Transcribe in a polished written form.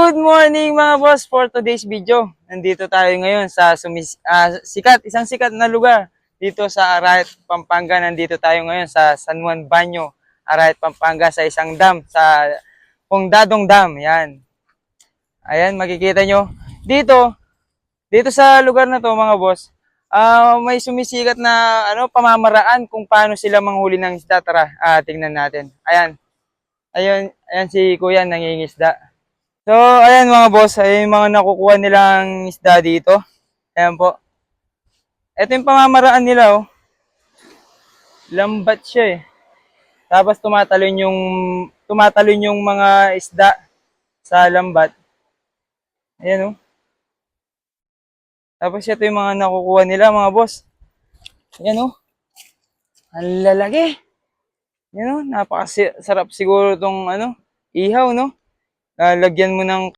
Good morning mga boss for today's video. Nandito tayo ngayon sa isang sikat na lugar dito sa Arayat, Pampanga. Nandito tayo ngayon sa San Juan Banyo, Arayat, Pampanga sa isang dam, sa Pongdadong Dam. Yan. Ayan, makikita nyo. Dito sa lugar na to mga boss, may sumisikat na pamamaraan kung paano sila manghuli ng isda. Tara, tingnan natin. Ayan si Kuya nangingisda. So, ayan mga boss, ay yung mga nakukuha nilang isda dito. Ayan po. Ito yung pamamaraan nila, oh. Lambat siya eh. Tapos tumatalon yung mga isda sa lambat. Ayan, oh. Tapos ito yung mga nakukuha nila, mga boss. Ayan, oh. Ang lalaki. Ayan, oh. Napakasarap siguro itong ihaw, no? Lagyan mo ng